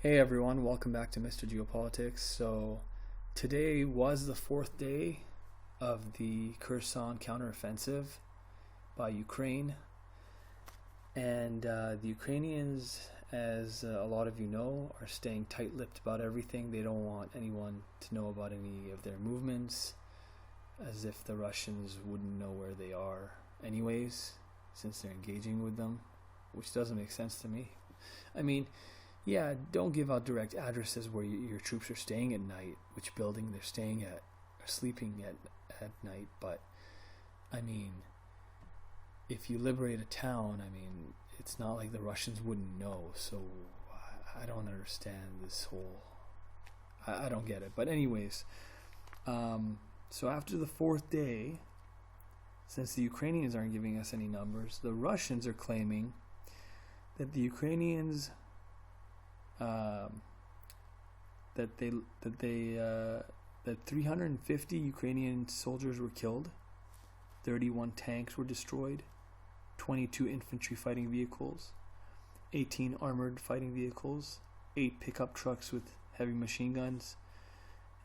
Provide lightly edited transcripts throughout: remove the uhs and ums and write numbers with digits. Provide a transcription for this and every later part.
Hey everyone, welcome back to Mr. Geopolitics. So today was the fourth day of the Kherson counteroffensive by Ukraine. And the Ukrainians, as a lot of you know, are staying tight-lipped about everything. They don't want anyone to know about any of their movements, as if the Russians wouldn't know where they are anyways, since they're engaging with them, which doesn't make sense to me. I mean, yeah, don't give out direct addresses where your troops are staying at night, which building they're staying at, or sleeping at night. But, I mean, if you liberate a town, I mean, it's not like the Russians wouldn't know. So, I don't understand this whole... I don't get it. But anyways, so after the fourth day, since the Ukrainians aren't giving us any numbers, the Russians are claiming that the Ukrainians... that 350 Ukrainian soldiers were killed, 31 tanks were destroyed, 22 infantry fighting vehicles, 18 armored fighting vehicles, 8 pickup trucks with heavy machine guns,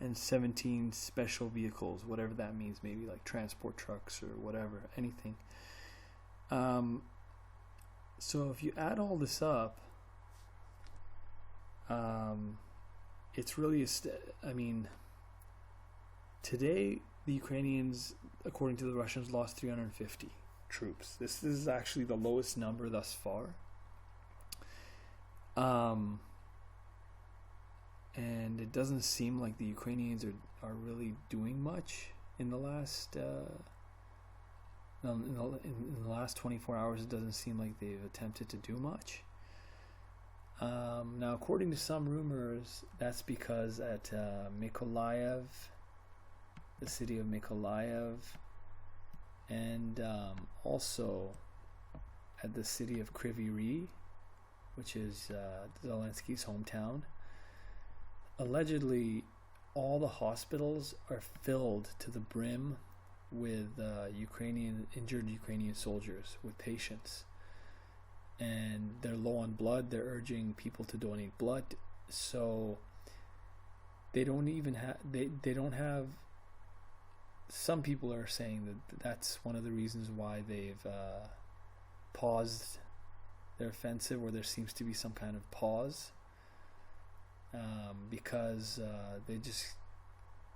and 17 special vehicles, whatever that means, maybe like transport trucks or whatever, anything. So if you add all this up, it's really today the Ukrainians, according to the Russians, lost 350 troops. This is actually the lowest number thus far. And it doesn't seem like the Ukrainians are really doing much in the last in the last 24 hours. It doesn't seem like they've attempted to do much. Now, according to some rumors, that's because at Mykolaiv, the city of Mykolaiv, and also at the city of Kryvyi Rih, which is Zelensky's hometown, allegedly all the hospitals are filled to the brim with injured Ukrainian soldiers, with patients. And they're low on blood. They're urging people to donate blood. So they don't even have. They don't have. Some people are saying that that's one of the reasons why they've paused their offensive, or there seems to be some kind of pause, because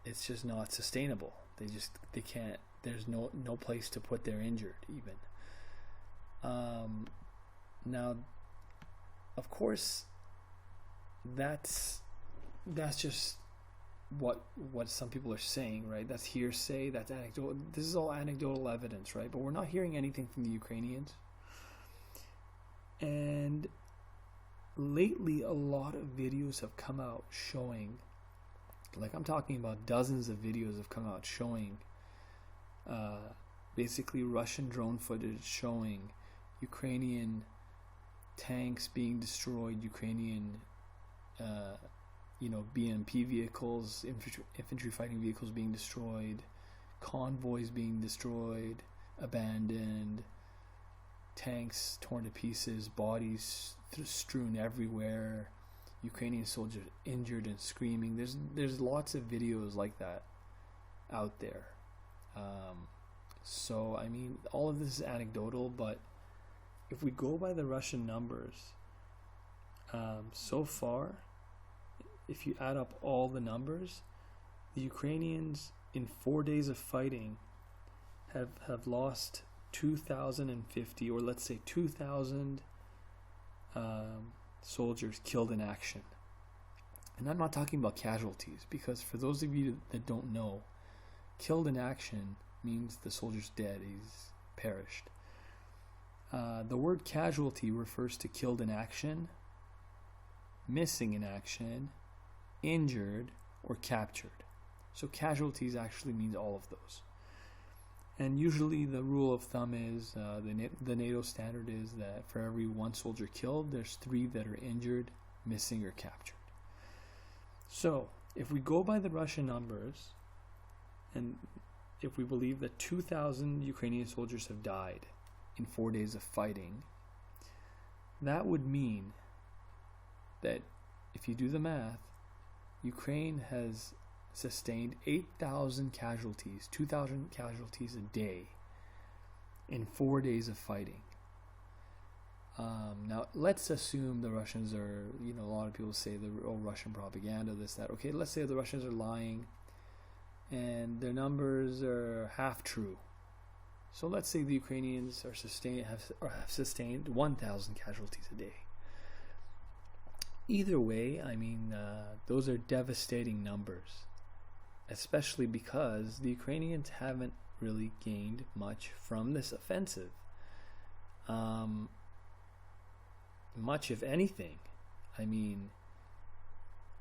it's just not sustainable. They can't. There's no place to put their injured even. Now, of course, that's just what some people are saying, right? That's hearsay, that's anecdotal. This is all anecdotal evidence, right? But we're not hearing anything from the Ukrainians. And lately, a lot of videos have come out showing, like I'm talking about dozens of videos have come out showing, basically Russian drone footage showing Ukrainian tanks being destroyed, Ukrainian BMP vehicles, infantry fighting vehicles being destroyed, convoys being destroyed, abandoned, tanks torn to pieces, bodies strewn everywhere, Ukrainian soldiers injured and screaming. There's lots of videos like that out there. So I mean, all of this is anecdotal, but if we go by the Russian numbers, so far, if you add up all the numbers, the Ukrainians in 4 days of fighting have lost 2,050, or let's say 2,000 soldiers killed in action. And I'm not talking about casualties, because for those of you that don't know, killed in action means the soldier's dead, he's perished. The word casualty refers to killed in action, missing in action, injured, or captured. So casualties actually means all of those. And usually the rule of thumb is, the NATO standard is that for every 1 soldier killed, there's 3 that are injured, missing, or captured. So if we go by the Russian numbers, and if we believe that 2,000 Ukrainian soldiers have died in 4 days of fighting, that would mean that if you do the math, Ukraine has sustained 8,000 casualties, 2,000 casualties a day in 4 days of fighting. Now, let's assume the Russians are, a lot of people say Russian propaganda, this, that. Okay, let's say the Russians are lying and their numbers are half true. So let's say the Ukrainians have sustained 1,000 casualties a day. Either way, those are devastating numbers, especially because the Ukrainians haven't really gained much from this offensive. Much, if anything.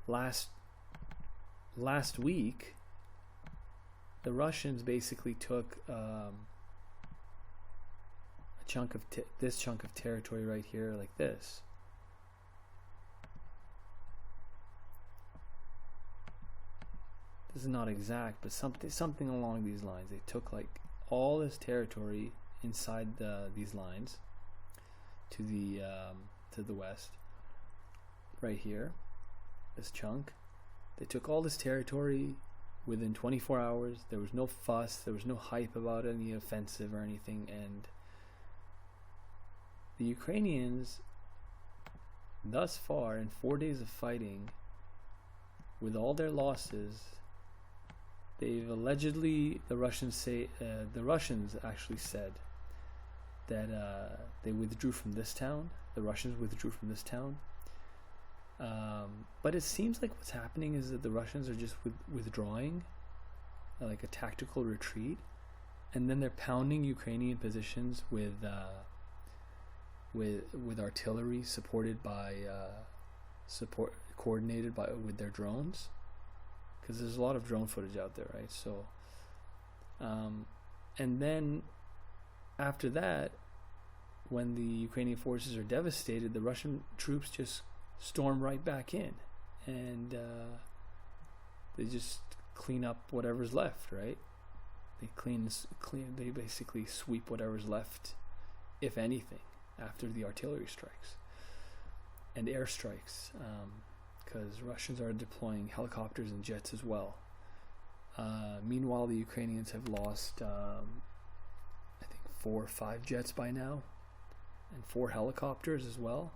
Last week, the Russians basically took this chunk of territory right here, like this. This is not exact, but something along these lines. They took like all this territory inside these lines to the west, right here, this chunk. They took all this territory within 24 hours. There was no fuss, there was no hype about any offensive or anything, and the Ukrainians, thus far, in 4 days of fighting, with all their losses, they've allegedly, the Russians actually said that they withdrew from this town. The Russians withdrew from this town. But it seems like what's happening is that the Russians are just withdrawing, like a tactical retreat, and then they're pounding Ukrainian positions with artillery coordinated with their drones, because there's a lot of drone footage out there, right? So, and then after that, when the Ukrainian forces are devastated, the Russian troops just storm right back in, and they just clean up whatever's left, right? They basically sweep whatever's left, if anything, after the artillery strikes and airstrikes, because Russians are deploying helicopters and jets as well. Meanwhile, the Ukrainians have lost, I think, 4 or 5 jets by now, and 4 helicopters as well.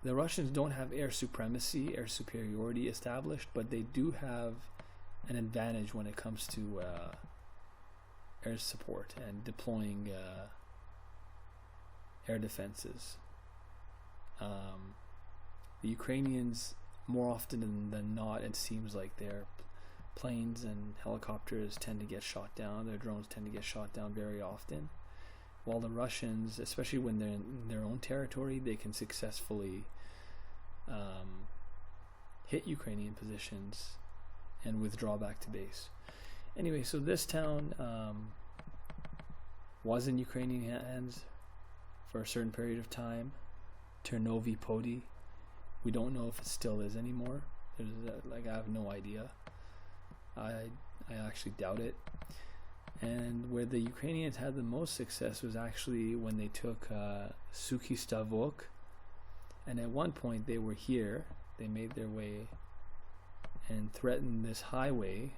The Russians don't have air supremacy, air superiority established, but they do have an advantage when it comes to air support and deploying air defenses. The Ukrainians, more often than not, it seems like their planes and helicopters tend to get shot down, their drones tend to get shot down very often, while the Russians, especially when they're in their own territory, they can successfully hit Ukrainian positions and withdraw back to base. Anyway, so this town was in Ukrainian hands for a certain period of time. Ternovy Podi. We don't know if it still is anymore. I have no idea. I actually doubt it. And where the Ukrainians had the most success was actually when they took Suki Stavok, and at one point they were here. They made their way and threatened this highway,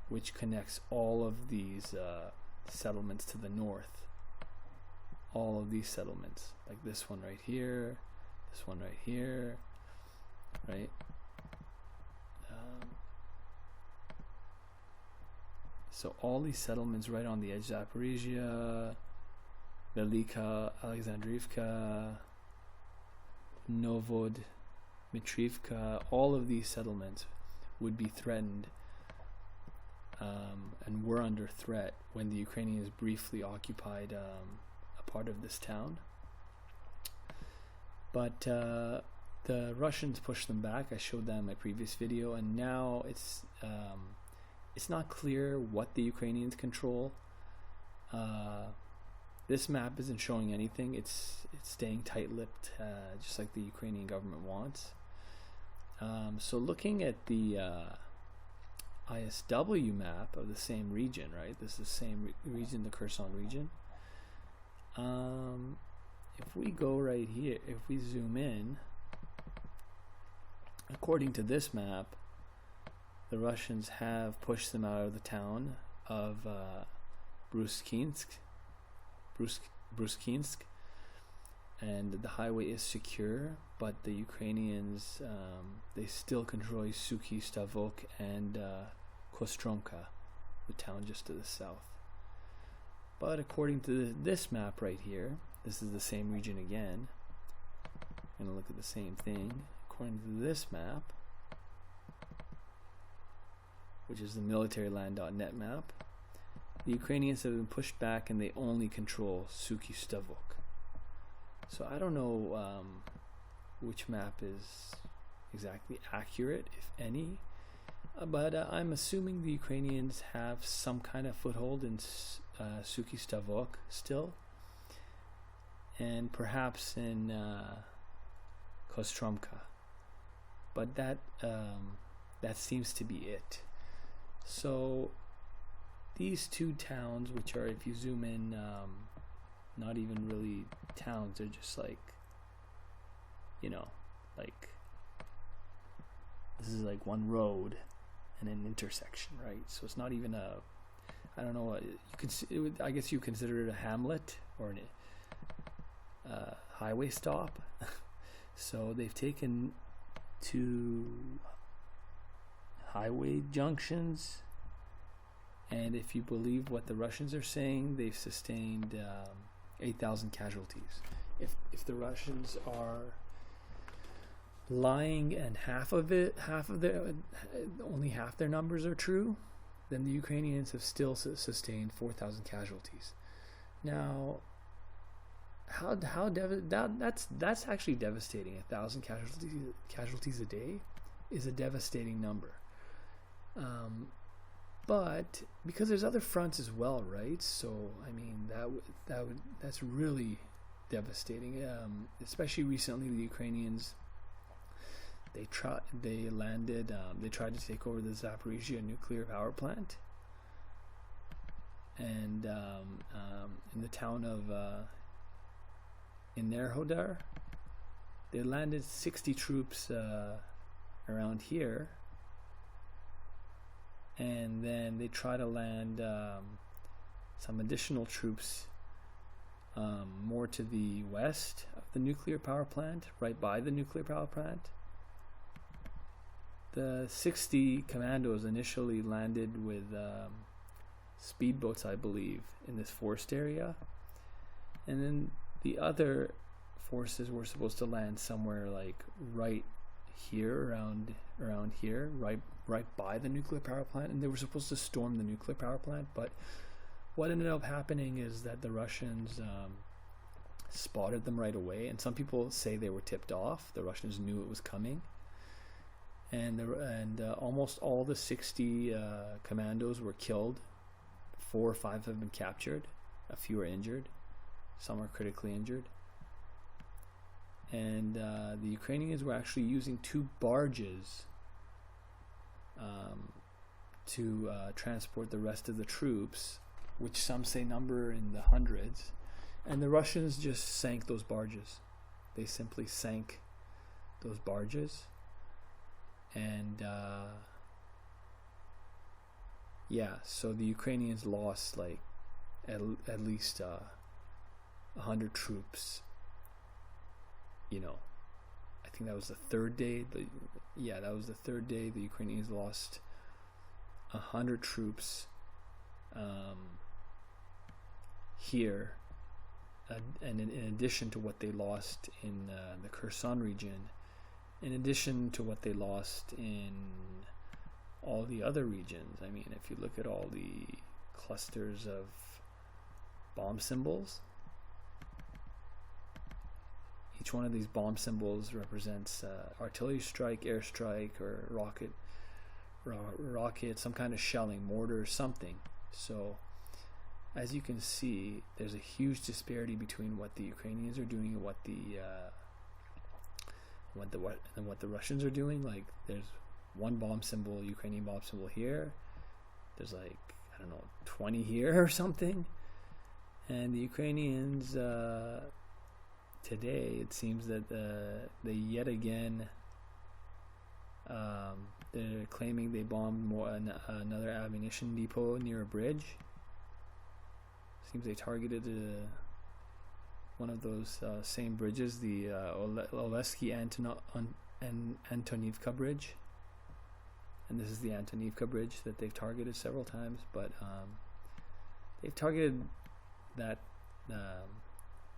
which connects all of these settlements to the north. All of these settlements, like this one right here, this one right here, right? So all these settlements right on the edge, Zaporizhia, Velika, Alexandrivka, Novod, Mitrivka, all of these settlements would be threatened and were under threat when the Ukrainians briefly occupied a part of this town. But the Russians pushed them back. I showed that in my previous video, and now it's not clear what the Ukrainians control. This map isn't showing anything. It's staying tight-lipped, just like the Ukrainian government wants. So looking at the ISW map of the same region, right? This is the same region, the Kherson region. If we go right here, if we zoom in, according to this map, the Russians have pushed them out of the town of Bruskinsk, and the highway is secure, but the Ukrainians, they still control Suky Stavok and Kostromka, the town just to the south. But according to this map right here, this is the same region again. I'm going to look at the same thing. According to this map, which is the militaryland.net map, the Ukrainians have been pushed back and they only control Suky Stavok. So I don't know which map is exactly accurate, if any, but I'm assuming the Ukrainians have some kind of foothold in Suky Stavok still, and perhaps in Kostromka, but that seems to be it. So these two towns, which are, if you zoom in, not even really towns, they're just like, like this is like one road and an intersection, right? So it's not even a, I don't know, I guess you consider it a hamlet or a highway stop. So they've taken two highway junctions, and if you believe what the Russians are saying, they've sustained 8,000 casualties. If the Russians are lying and only half their numbers are true, then the Ukrainians have still sustained 4,000 casualties. Now, that's actually devastating. 1,000 casualties a day is a devastating number. But because there's other fronts as well, right? So I mean that's really devastating. Especially recently, the Ukrainians they tried to take over the Zaporizhia nuclear power plant, and in the town of Enerhodar, they landed 60 troops around here. And then they try to land some additional troops more to the west of the nuclear power plant, right by the nuclear power plant. The 60 commandos initially landed with speedboats, I believe, in this forest area. And then the other forces were supposed to land somewhere like right here, around here, right by the nuclear power plant, and they were supposed to storm the nuclear power plant. But what ended up happening is that the Russians spotted them right away, and some people say they were tipped off. The Russians knew it was coming, and almost all the 60 commandos were killed. 4 or 5 have been captured. A few are injured. Some are critically injured. And the Ukrainians were actually using 2 barges to transport the rest of the troops, which some say number in the hundreds. And the Russians just sank those barges. They simply sank those barges. And so the Ukrainians lost like at least 100 troops. I think that was the third day. That was the third day. The Ukrainians lost 100 troops here, and in addition to what they lost in the Kherson region, in addition to what they lost in all the other regions. I mean, if you look at all the clusters of bomb symbols, each one of these bomb symbols represents artillery strike, airstrike, or rocket, some kind of shelling, mortar, something. So, as you can see, there's a huge disparity between what the Ukrainians are doing and what the Russians are doing. Like, there's one bomb symbol, Ukrainian bomb symbol here. There's like, I don't know, 20 here or something. And the Ukrainians, today, it seems that they yet again, they're claiming they bombed another ammunition depot near a bridge. Seems they targeted one of those same bridges, the Oleski Antonivka bridge. And this is the Antonivka bridge that they've targeted several times, but they've targeted that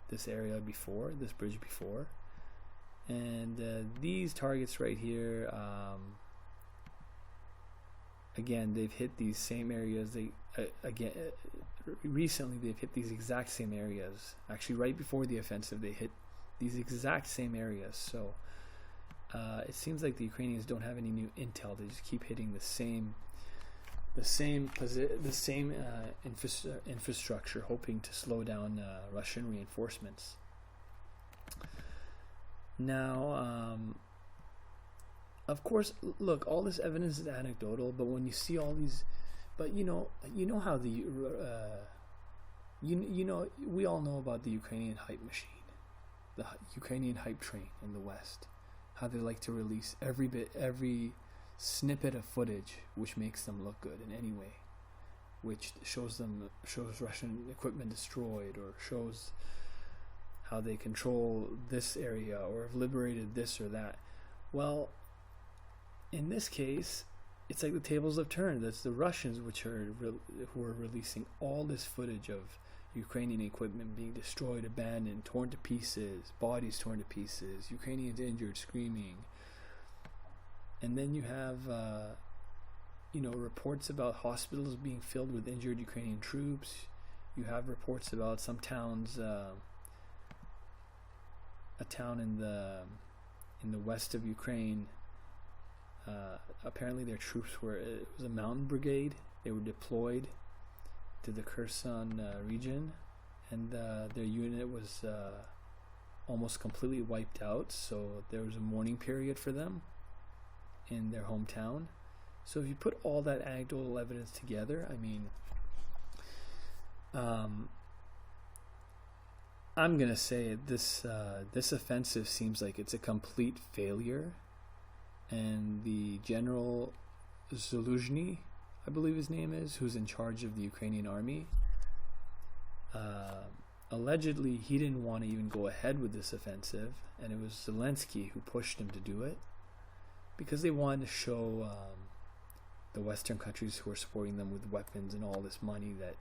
this area before, this bridge before. And these targets right here, again, they've hit these same areas. Recently they've hit these exact same areas. Actually, right before the offensive, they hit these exact same areas. So it seems like the Ukrainians don't have any new intel. They just keep hitting the same infrastructure, hoping to slow down Russian reinforcements. Now, of course, look, all this evidence is anecdotal, but when you see all these, but you know how the we all know about the Ukrainian hype machine, the Ukrainian hype train in the West, how they like to release every snippet of footage which makes them look good in any way, which shows Russian equipment destroyed, or shows how they control this area or have liberated this or that. Well, in this case, it's like the tables have turned. That's the Russians who are releasing all this footage of Ukrainian equipment being destroyed, abandoned, torn to pieces, bodies torn to pieces, Ukrainians injured, screaming. And then you have reports about hospitals being filled with injured Ukrainian troops. You have reports about some towns, a town in the west of Ukraine. Apparently their troops it was a mountain brigade. They were deployed to the Kherson region, and their unit was almost completely wiped out. So there was a mourning period for them in their hometown. So if you put all that anecdotal evidence together, I mean, I'm gonna say this offensive seems like it's a complete failure, and the General Zaluzhny, I believe his name is, who's in charge of the Ukrainian army, allegedly he didn't want to even go ahead with this offensive, and it was Zelensky who pushed him to do it, because they wanted to show the Western countries who are supporting them with weapons and all this money that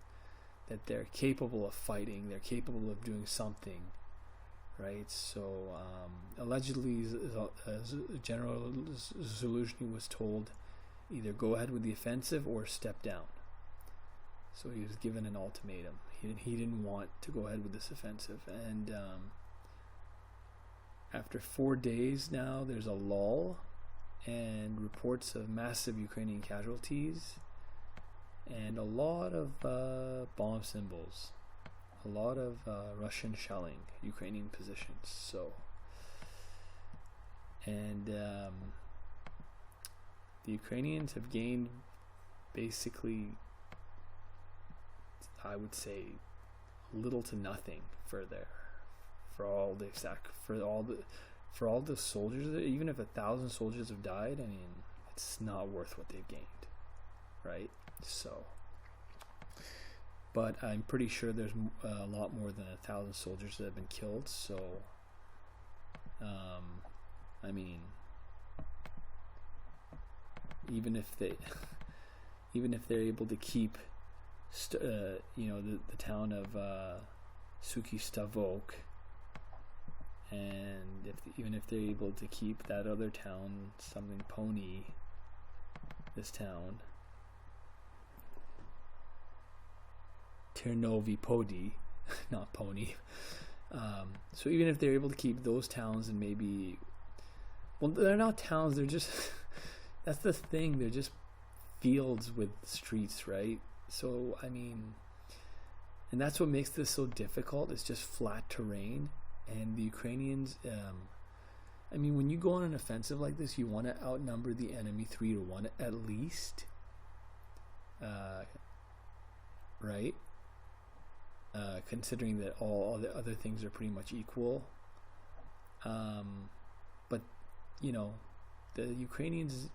they're capable of fighting, they're capable of doing something, right? So allegedly General Zaluzhny was told either go ahead with the offensive or step down. So he was given an ultimatum. He didn't want to go ahead with this offensive, and after 4 days now, there's a lull and reports of massive Ukrainian casualties and a lot of bomb symbols, a lot of Russian shelling Ukrainian positions. So, and the Ukrainians have gained basically, I would say, little to nothing for all the soldiers. Even if 1,000 soldiers have died, I mean, it's not worth what they've gained, right? So, but I'm pretty sure there's a lot more than 1,000 soldiers that have been killed. So, I mean, even if they're able to keep, the town of Suki Stavok, and even if they're able to keep that other town, something Pony, this town, Ternovi Podi, not Pony. So even if they're able to keep those towns, and maybe, well, they're not towns, they're just, that's the thing, they're just fields with streets, right? So, I mean, and that's what makes this so difficult. It's just flat terrain, and the Ukrainians, I mean, when you go on an offensive like this, you want to outnumber the enemy 3-1 at least, right? considering that all the other things are pretty much equal. But the Ukrainians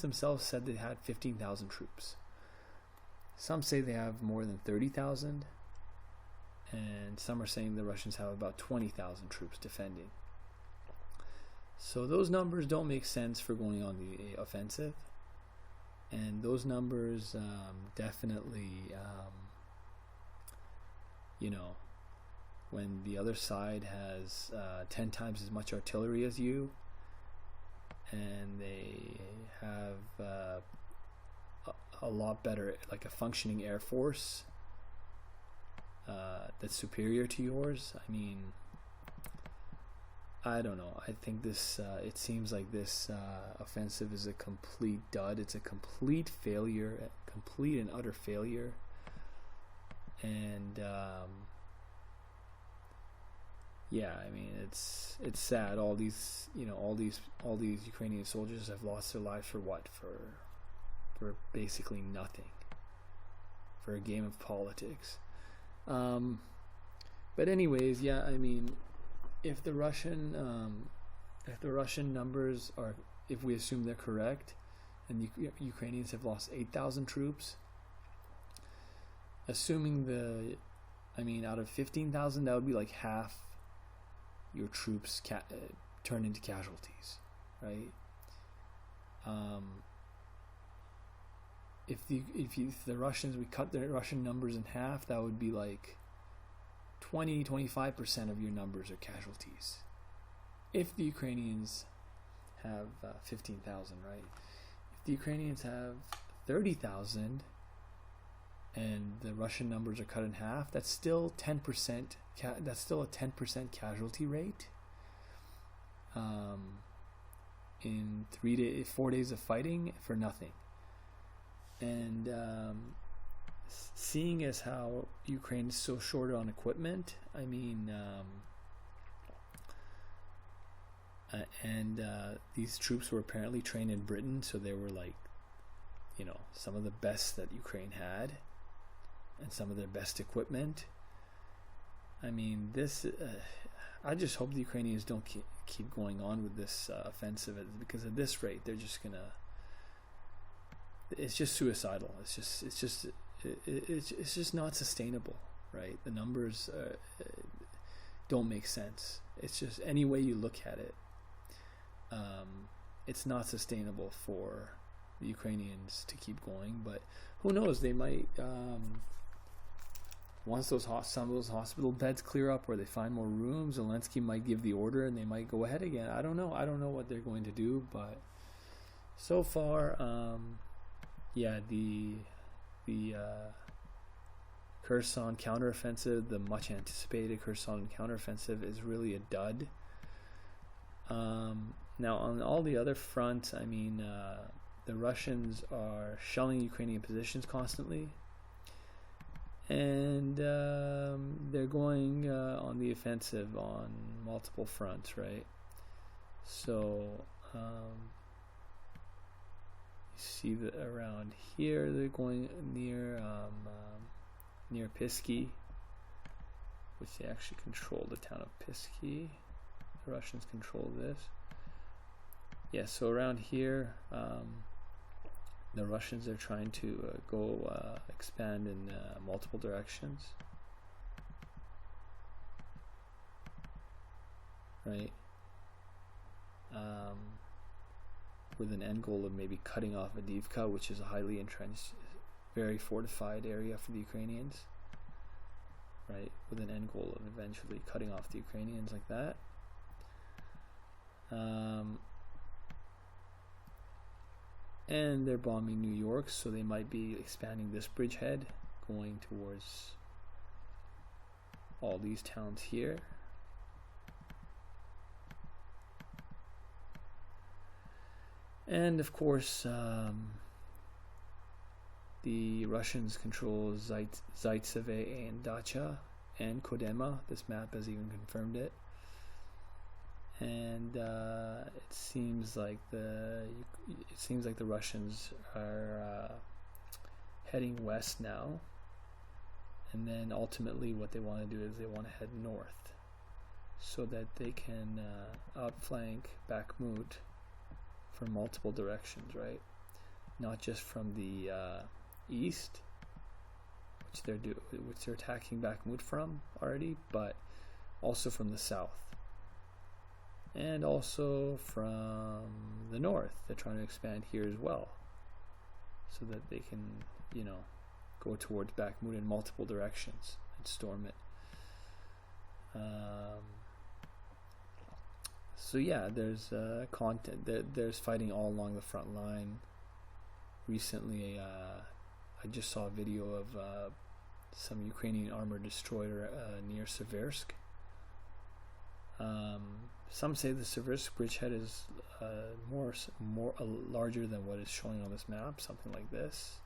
themselves said they had 15,000 troops. Some say they have more than 30,000, and some are saying the Russians have about 20,000 troops defending. So those numbers don't make sense for going on the offensive, and those numbers definitely, when the other side has 10 times as much artillery as you, and they have a lot better, like a functioning air force that's superior to yours. I mean, I don't know. I think this, it seems like this offensive is a complete dud. It's a complete failure, complete and utter failure. And yeah, I mean, it's sad. All these Ukrainian soldiers have lost their lives for what? For basically nothing. For a game of politics. But anyways, yeah, I mean, if the Russian numbers are, if we assume they're correct, and the Ukrainians have lost 8,000 troops, assuming out of 15,000, that would be like half your troops turn into casualties, right? If the Russians, we cut the Russian numbers in half, that would be like 20-25% of your numbers are casualties. If the Ukrainians have 15,000, right? If the Ukrainians have 30,000 and the Russian numbers are cut in half, that's still 10%. That's still a 10% casualty rate. In 4 days of fighting for nothing. And seeing as how Ukraine is so short on equipment, I mean, these troops were apparently trained in Britain, so they were like, some of the best that Ukraine had, and some of their best equipment. I mean, this. I just hope the Ukrainians don't keep going on with this offensive, because at this rate, they're just gonna. It's just suicidal. It's just not sustainable, right? The numbers don't make sense. It's just, any way you look at it, it's not sustainable for the Ukrainians to keep going. But who knows? They might, once some of those hospital beds clear up, or they find more rooms, Zelensky might give the order and they might go ahead again. I don't know what they're going to do, but so far, the Kherson counteroffensive, the much anticipated Kherson counteroffensive, is really a dud. Now on all the other fronts, I mean, the Russians are shelling Ukrainian positions constantly, and they're going on the offensive on multiple fronts, right? So see that around here they're going near Pisky, which they actually control the town of Pisky. The Russians control this. Yeah, so around here, the Russians are trying to go expand in multiple directions, right? With an end goal of maybe cutting off Avdiivka, which is a highly entrenched, very fortified area for the Ukrainians, right? With an end goal of eventually cutting off the Ukrainians like that. And they're bombing New York, so they might be expanding this bridgehead, going towards all these towns here. And of course, the Russians control Zaitsev and Dacha and Kodema. This map has even confirmed it. And it seems like the Russians are heading west now, And then ultimately what they want to do is they want to head north so that they can outflank Bakhmut from multiple directions, right? Not just from the east, which they're attacking Bakhmut from already, but also from the south. And also from the north. They're trying to expand here as well, so that they can, go towards Bakhmut in multiple directions and storm it. So yeah, there's there's fighting all along the front line. Recently, I just saw a video of some Ukrainian armored destroyer near Seversk. Some say the Seversk bridgehead is more larger than what is showing on this map, something like this.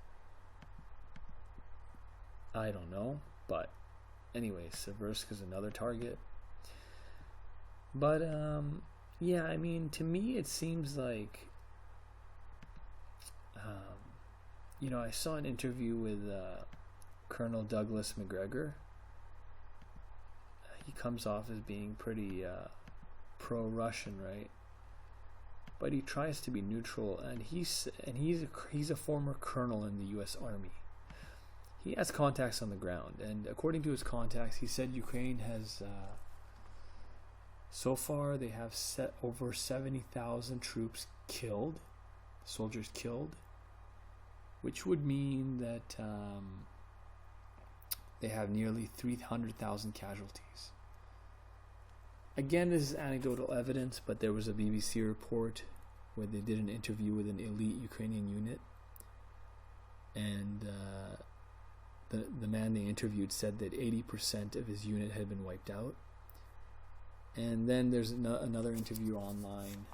I don't know, but anyway, Seversk is another target. But yeah, I mean, to me it seems like I saw an interview with Colonel Douglas McGregor. He comes off as being pretty pro-Russian, right? But he tries to be neutral, and he's a former colonel in the U.S. Army. He has contacts on the ground, and according to his contacts, he said Ukraine has so far they have over 70,000 troops killed, soldiers killed, which would mean that they have nearly 300,000 casualties. Again, this is anecdotal evidence, but there was a BBC report where they did an interview with an elite Ukrainian unit, and the man they interviewed said that 80% of his unit had been wiped out. And then there's another interview online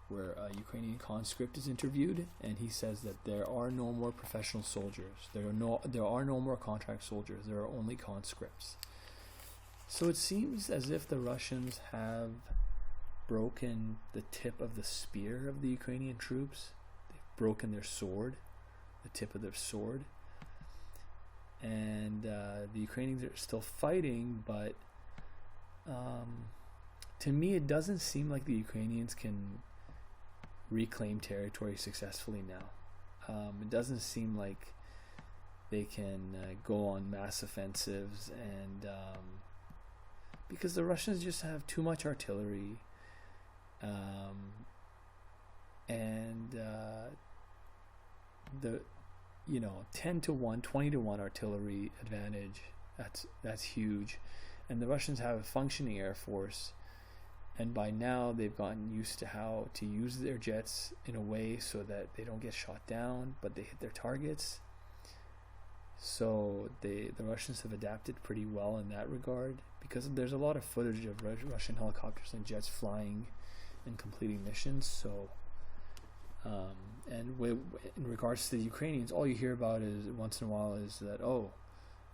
where a Ukrainian conscript is interviewed, and he says that there are no more professional soldiers. There are no more contract soldiers. There are only conscripts. So it seems as if the Russians have broken the tip of the spear of the Ukrainian troops. They've broken their sword, the tip of their sword. And the Ukrainians are still fighting, but to me it doesn't seem like the Ukrainians can reclaim territory successfully now. It doesn't seem like they can go on mass offensives, and because the Russians just have too much artillery, and the 10 to 1, 20 to 1 artillery advantage, that's huge. And the Russians have a functioning air force, and by now they've gotten used to how to use their jets in a way so that they don't get shot down, but they hit their targets. So the Russians have adapted pretty well in that regard, because there's a lot of footage of Russian helicopters and jets flying and completing missions. So and in regards to the Ukrainians, all you hear about is once in a while is that, oh,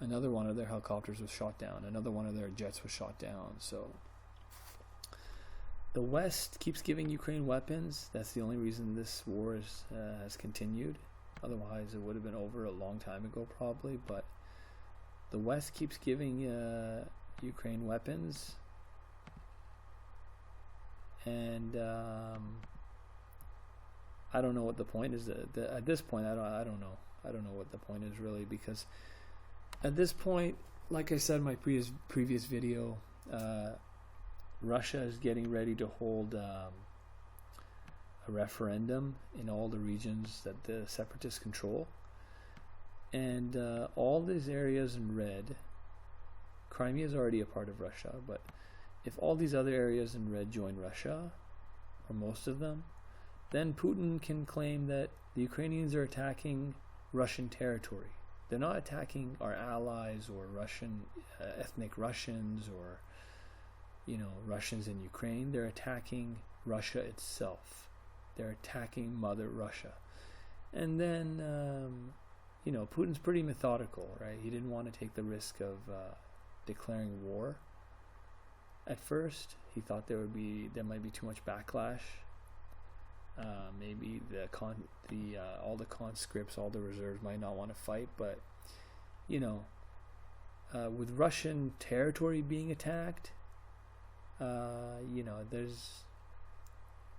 another one of their helicopters was shot down, another one of their jets was shot down. So the West keeps giving Ukraine weapons. That's the only reason this war has continued. Otherwise, it would have been over a long time ago, probably. But the West keeps giving Ukraine weapons, and I don't know what the point is. At this point, I don't know. I don't know what the point is really, because at this point, like I said in my previous video, Russia is getting ready to hold a referendum in all the regions that the separatists control, and all these areas in red, Crimea is already a part of Russia, but if all these other areas in red join Russia, or most of them, then Putin can claim that the Ukrainians are attacking Russian territory. They're not attacking our allies or Russian ethnic Russians or Russians in Ukraine. They're attacking Russia itself. They're attacking Mother Russia. And then Putin's pretty methodical, right? He didn't want to take the risk of declaring war. At first, he thought there might be too much backlash. Maybe all the conscripts, all the reserves might not want to fight, but with Russian territory being attacked, I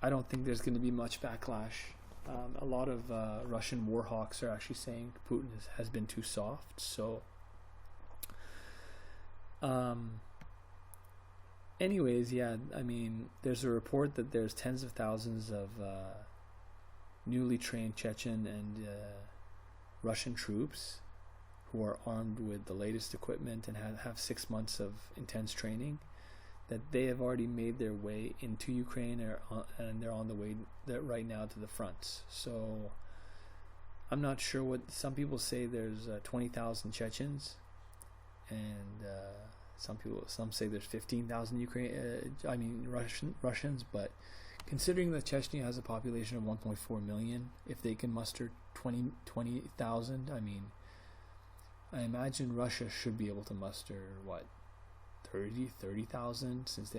don't think there's going to be much backlash. A lot of Russian war hawks are actually saying Putin has been too soft. So, anyways, yeah, I mean, there's a report that there's tens of thousands of newly trained Chechen and Russian troops who are armed with the latest equipment and have 6 months of intense training, that they have already made their way into Ukraine, and they're on the way right now to the fronts. So I'm not sure what some people say. There's 20,000 Chechens, and some say there's 15,000 Russians. But considering that Chechnya has a population of 1.4 million, if they can muster 20,000, I mean, I imagine Russia should be able to muster 30,000, since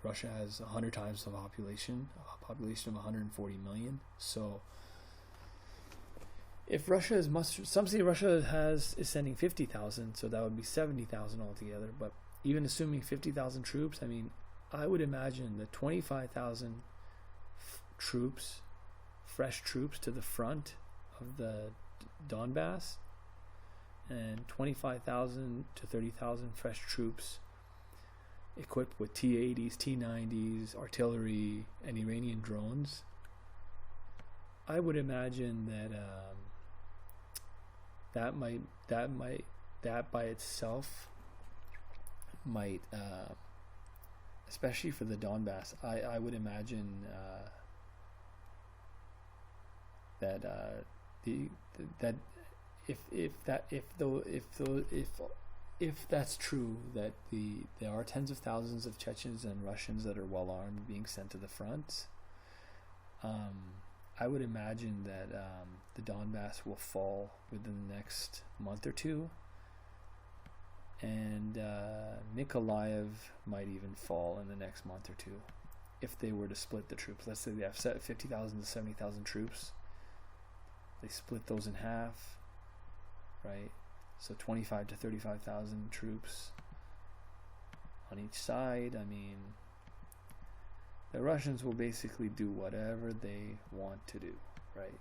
Russia has 100 times the population, a population of 140 million. So if Russia is some say Russia is sending 50,000, so that would be 70,000 altogether. But even assuming 50,000 troops, I mean, I would imagine that 25,000 troops, fresh troops to the front of the Donbass, and 25,000 to 30,000 fresh troops equipped with T-80s, T-90s, artillery, and Iranian drones. I would imagine that by itself might, especially for the Donbass, I would imagine that if that's true, that there are tens of thousands of Chechens and Russians that are well armed being sent to the front, I would imagine that the Donbass will fall within the next month or two, and Mykolaiv might even fall in the next month or two if they were to split the troops. Let's say they have 50,000 to 70,000 troops. They split those in half, right? So 25 to 35,000 troops on each side. I mean, the Russians will basically do whatever they want to do, right?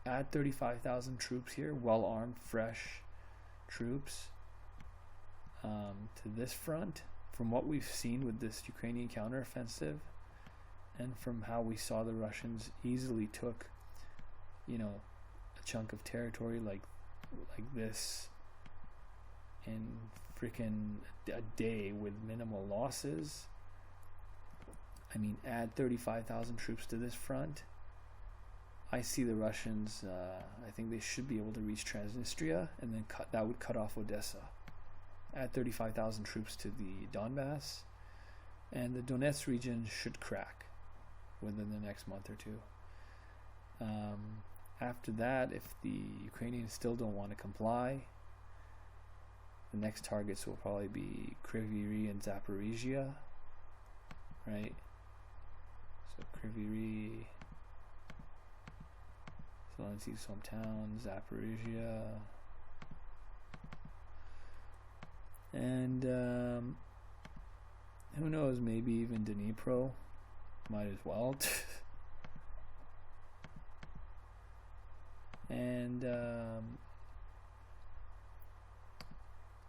Add 35,000 troops here, well-armed, fresh troops to this front. From what we've seen with this Ukrainian counteroffensive, and from how we saw the Russians easily took, a chunk of territory like this in freaking a day with minimal losses. I mean, add 35,000 troops to this front. I see the Russians, I think they should be able to reach Transnistria, and then that would cut off Odessa. Add 35,000 troops to the Donbass, and the Donetsk region should crack within the next month or two. After that, if the Ukrainians still don't want to comply, the next targets will probably be Kryvyi Rih and Zaporizhia, right? So Kryvyi Rih, Zelensky's hometown, Zaporizhia, and who knows, maybe even Dnipro, might as well. And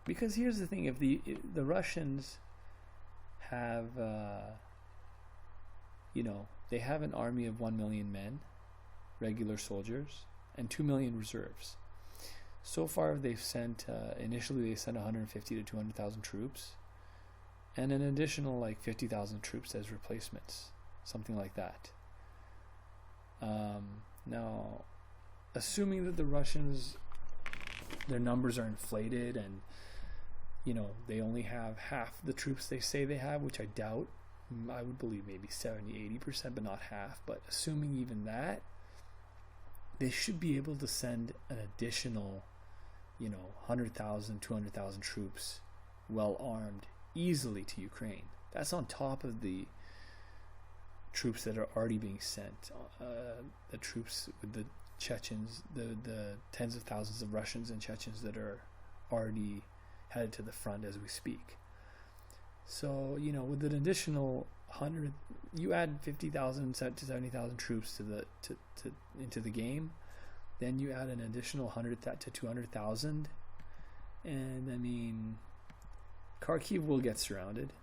because here's the thing, if the Russians have they have an army of 1 million men, regular soldiers, and 2 million reserves. So far they've sent initially they sent 150 to 200,000 troops, and an additional like 50,000 troops as replacements, something like that. Now, assuming that the Russians, their numbers are inflated, and they only have half the troops they say they have, which I doubt. I would believe maybe 70-80%, but not half. But assuming even that, they should be able to send an additional 100,000, 200,000 troops, well armed, easily to Ukraine. That's on top of the troops that are already being sent, the troops with the Chechens, the tens of thousands of Russians and Chechens that are already headed to the front as we speak. So, with an additional 100, you add 50,000 to 70,000 troops into the game, then you add an additional 100 to 200,000, and Kharkiv will get surrounded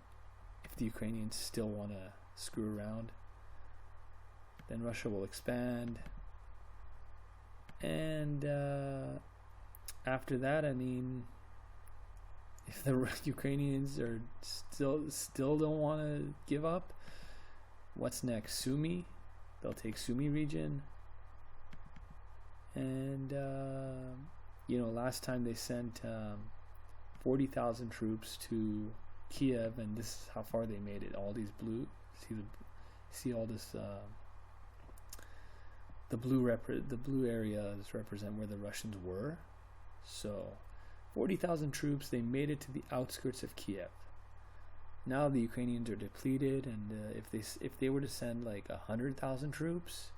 if the Ukrainians still want to screw around. Then Russia will expand, and after that, if the Ukrainians are still don't want to give up, what's next? Sumy, they'll take Sumy region, and last time they sent 40,000 troops to Kiev, and this is how far they made it. All these blue, see all this. The blue areas represent where the Russians were. So 40,000 troops, they made it to the outskirts of Kiev. Now the Ukrainians are depleted, and if they were to send like 100,000 troops,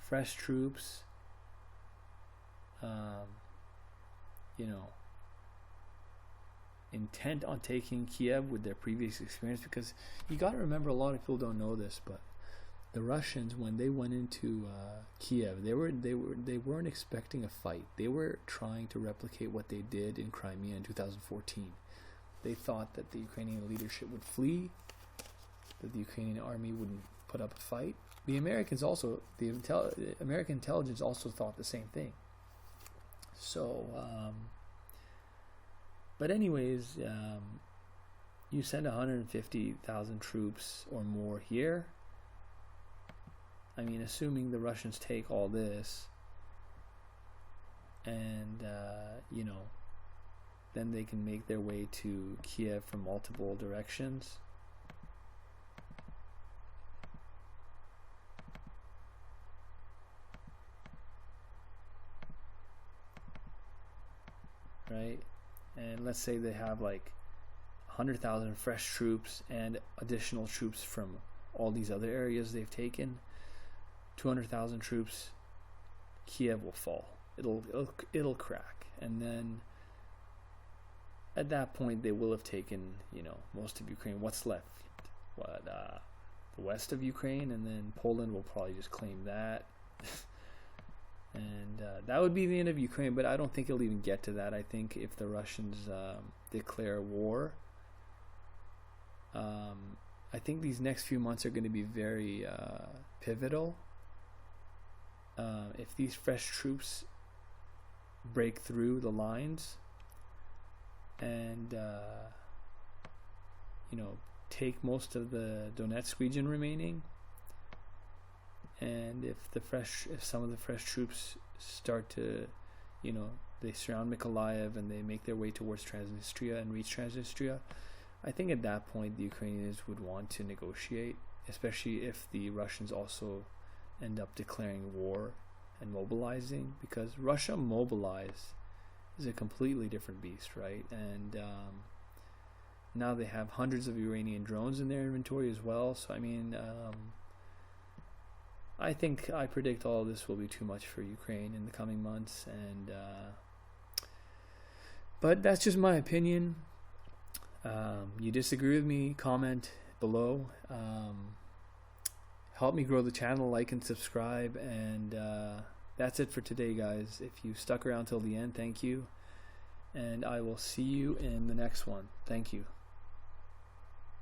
fresh troops, intent on taking Kiev with their previous experience, because you got to remember, a lot of people don't know this, but the Russians, when they went into Kiev, they weren't expecting a fight. They were trying to replicate what they did in Crimea in 2014. They thought that the Ukrainian leadership would flee, that the Ukrainian army wouldn't put up a fight. The Americans also, American intelligence also thought the same thing. So, but anyways, you send 150,000 troops or more here. Assuming the Russians take all this, and then they can make their way to Kiev from multiple directions. Right? And let's say they have like 100,000 fresh troops and additional troops from all these other areas they've taken. 200,000 troops, Kiev will fall. It'll crack, and then at that point they will have taken most of Ukraine. What's left? The west of Ukraine, and then Poland will probably just claim that, and that would be the end of Ukraine. But I don't think it'll even get to that. I think if the Russians declare war, I think these next few months are going to be very pivotal. If these fresh troops break through the lines and take most of the Donetsk region remaining, and if some of the fresh troops start to, they surround Mykolaiv and they make their way towards Transnistria and reach Transnistria, I think at that point the Ukrainians would want to negotiate, especially if the Russians also end up declaring war and mobilizing, because Russia mobilized is a completely different beast, right? And now they have hundreds of Iranian drones in their inventory as well. So I predict all of this will be too much for Ukraine in the coming months, and but that's just my opinion. You disagree with me, comment below. Help me grow the channel, like and subscribe, and that's it for today, guys. If you stuck around till the end, thank you, and I will see you in the next one. Thank you.